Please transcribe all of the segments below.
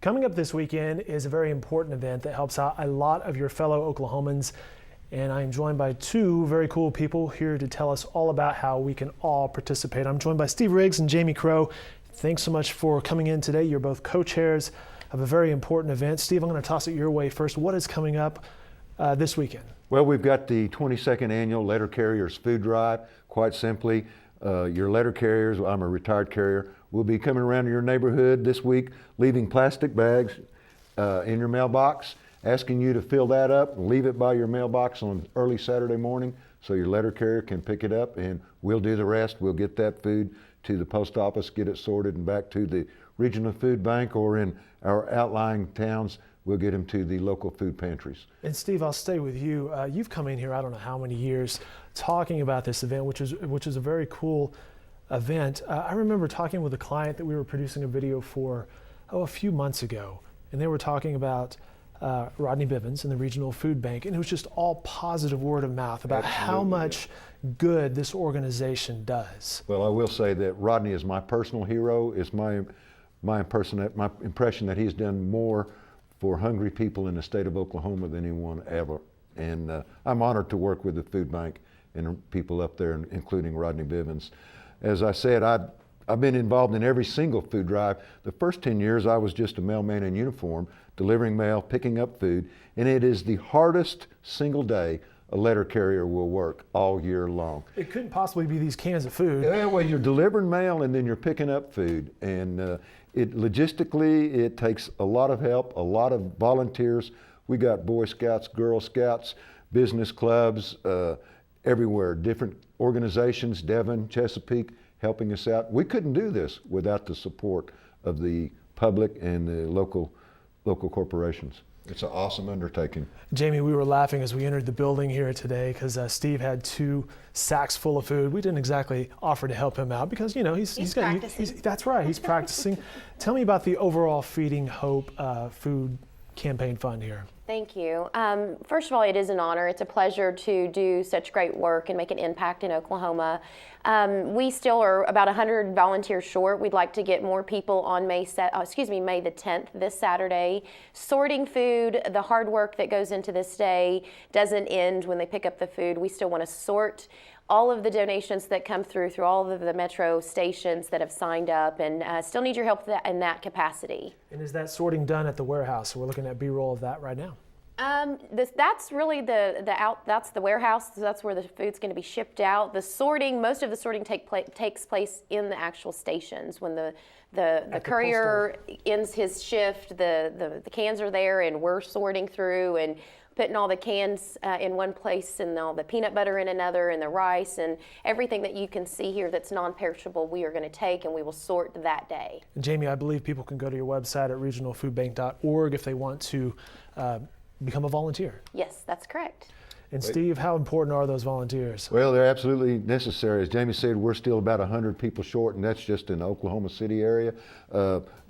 Coming up this weekend is a very important event that helps out a lot of your fellow Oklahomans, and I am joined by two very cool people here to tell us all about how we can all participate. I'm joined by Steve Riggs and Jamie Crow. Thanks so much for coming in today. You're both co-chairs of a very important event. Steve, I'm going to toss it your way first. What is coming up this weekend? Well, we've got the 22nd annual Letter Carriers Food Drive. Quite simply, your letter carriers, I'm a retired carrier, will be coming around your neighborhood this week, leaving plastic bags in your mailbox, asking you to fill that up and leave it by your mailbox on early Saturday morning so your letter carrier can pick it up, and we'll do the rest. We'll get that food to the post office, get it sorted, and back to the regional food bank, or in our outlying towns, we'll get them to the local food pantries. And Steve, I'll stay with you. You've come in here, I don't know how many years, talking about this event, which is a very cool event. I remember talking with a client that we were producing a video for a few months ago, and they were talking about Rodney Bivens and the Regional Food Bank, and it was just all positive word of mouth about how much good this organization does. Well, I will say that Rodney is my personal hero. It's my impression that he's done more for hungry people in the state of Oklahoma than anyone ever. And I'm honored to work with the food bank and people up there, including Rodney Bivens. As I said, I've been involved in every single food drive. The first 10 years I was just a mailman in uniform, delivering mail, picking up food, and it is the hardest single day a letter carrier will work all year long. It couldn't possibly be these cans of food. Yeah, well, you're delivering mail and then you're picking up food, and logistically it takes a lot of help, a lot of volunteers. We got Boy Scouts, Girl Scouts, business clubs, everywhere, different organizations, Devon, Chesapeake, helping us out. We couldn't do this without the support of the public and the local corporations. It's an awesome undertaking. Jamie, we were laughing as we entered the building here today because Steve had 2 sacks full of food. We didn't exactly offer to help him out because, you know, he's that's right, he's practicing. Tell me about the overall Feeding Hope food campaign fund here. Thank you. First of all, it is an honor. It's a pleasure to do such great work and make an impact in Oklahoma. We still are about 100 volunteers short. We'd like to get more people on May the 10th, this Saturday. Sorting food, the hard work that goes into this day doesn't end when they pick up the food. We still want to sort all of the donations that come through all of the metro stations that have signed up, and still need your help in that capacity. And is that sorting done at the warehouse? So we're looking at B-roll of that right now. That's really that's the warehouse. So that's where the food's going to be shipped out. The sorting, most of the sorting takes place in the actual stations. When the courier ends his shift, the cans are there, and we're sorting through and putting all the cans in one place, and all the peanut butter in another, and the rice, and everything that you can see here that's non-perishable we are going to take, and we will sort that day. And Jamie, I believe people can go to your website at regionalfoodbank.org if they want to become a volunteer. Yes, that's correct. And Steve, how important are those volunteers? Well, they're absolutely necessary. As Jamie said, we're still about 100 people short, and that's just in the Oklahoma City area.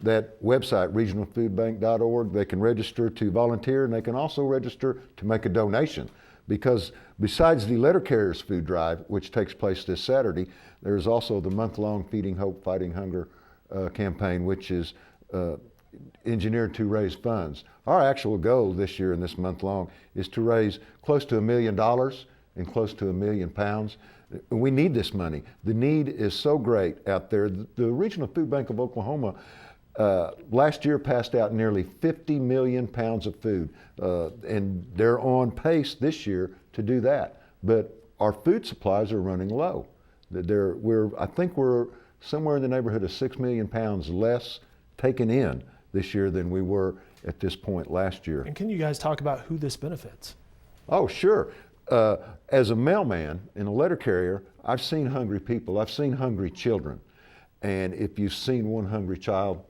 That website, regionalfoodbank.org, they can register to volunteer, and they can also register to make a donation. Because besides the Letter Carriers Food Drive, which takes place this Saturday, there's also the month-long Feeding Hope, Fighting Hunger campaign, which is engineered to raise funds. Our actual goal this year and this month long is to raise close to $1 million and close to £1 million. We need this money. The need is so great out there. The Regional Food Bank of Oklahoma last year passed out nearly 50 million pounds of food, and they're on pace this year to do that. But our food supplies are running low. I think we're somewhere in the neighborhood of 6 million pounds less taken in this year than we were at this point last year. And can you guys talk about who this benefits? Oh, sure. As a mailman and a letter carrier, I've seen hungry people. I've seen hungry children. And if you've seen one hungry child,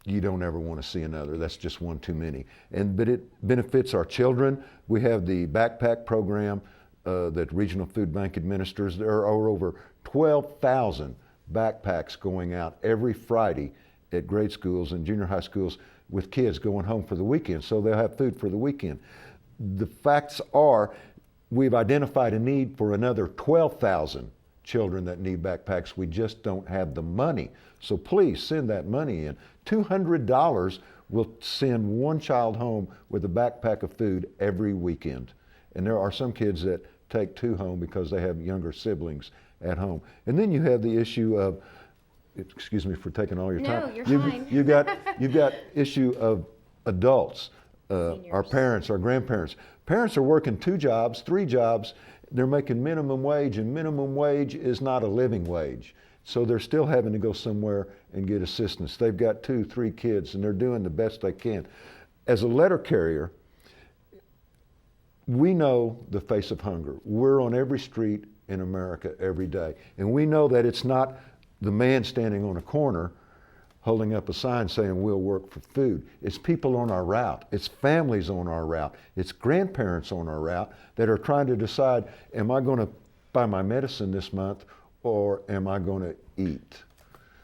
you don't ever want to see another. That's just one too many. But it benefits our children. We have the backpack program that Regional Food Bank administers. There are over 12,000 backpacks going out every Friday at grade schools and junior high schools with kids going home for the weekend, so they'll have food for the weekend. The facts are we've identified a need for another 12,000 children that need backpacks. We just don't have the money. So please send that money in. $200 will send one child home with a backpack of food every weekend. And there are some kids that take 2 home because they have younger siblings at home. And then you have the issue of, excuse me for taking all your time. No, you're fine. You've got issue of adults, our parents, our grandparents. Parents are working 2 jobs, 3 jobs. They're making minimum wage, and minimum wage is not a living wage. So they're still having to go somewhere and get assistance. They've got 2, 3 kids, and they're doing the best they can. As a letter carrier, we know the face of hunger. We're on every street in America every day. And we know that it's not the man standing on a corner holding up a sign saying we'll work for food. It's people on our route. It's families on our route. It's grandparents on our route that are trying to decide, am I going to buy my medicine this month or am I going to eat?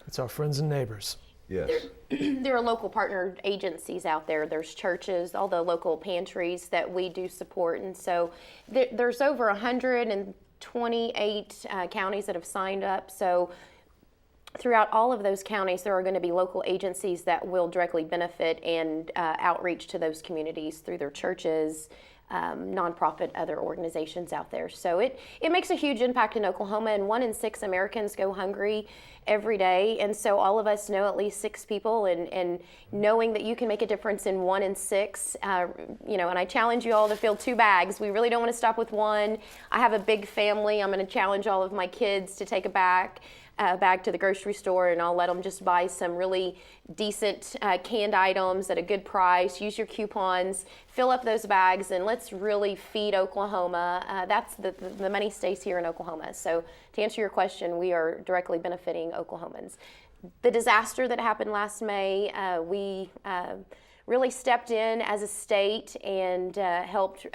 It's our friends and neighbors. Yes. There are local partner agencies out there. There's churches, all the local pantries that we do support. And so there's over 128 counties that have signed up. So throughout all of those counties, there are going to be local agencies that will directly benefit and outreach to those communities through their churches, nonprofit, other organizations out there. So it makes a huge impact in Oklahoma, and 1 in 6 Americans go hungry every day. And so all of us know at least 6 people, and knowing that you can make a difference in 1 in 6, and I challenge you all to fill 2 bags. We really don't want to stop with 1. I have a big family. I'm going to challenge all of my kids to take a bag to the grocery store, and I'll let them just buy some really decent canned items at a good price. Use your coupons, fill up those bags, and let's really feed Oklahoma. That's the money stays here in Oklahoma. So to answer your question, we are directly benefiting Oklahomans. The disaster that happened last May, we really stepped in as a state and helped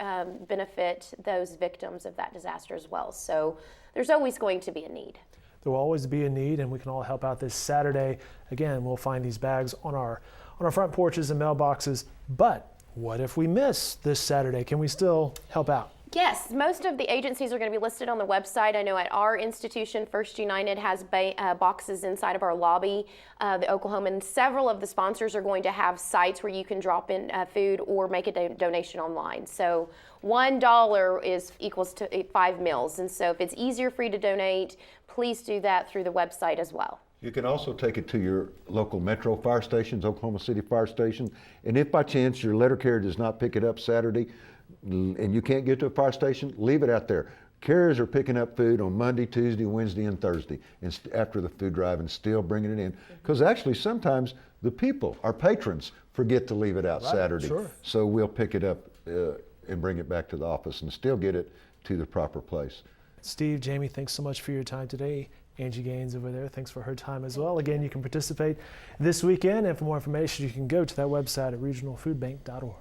benefit those victims of that disaster as well. So there's always going to be a need. There will always be a need, and we can all help out this Saturday. Again, we'll find these bags on our front porches and mailboxes. But what if we miss this Saturday? Can we still help out? Yes, most of the agencies are going to be listed on the website. I know at our institution, First United has boxes inside of our lobby. The Oklahoman, several of the sponsors are going to have sites where you can drop in food or make a donation online. So $1 equals to 5 meals. And so if it's easier for you to donate, please do that through the website as well. You can also take it to your local metro fire stations, Oklahoma City fire stations. And if by chance your letter carrier does not pick it up Saturday and you can't get to a fire station, leave it out there. Carriers are picking up food on Monday, Tuesday, Wednesday, and Thursday and after the food drive, and still bringing it in. Because actually sometimes the people, our patrons, forget to leave it out Saturday. Sure. So we'll pick it up and bring it back to the office and still get it to the proper place. Steve, Jamie, thanks so much for your time today. Angie Gaines over there, thanks for her time as well. Again, you can participate this weekend, and for more information, you can go to that website at regionalfoodbank.org.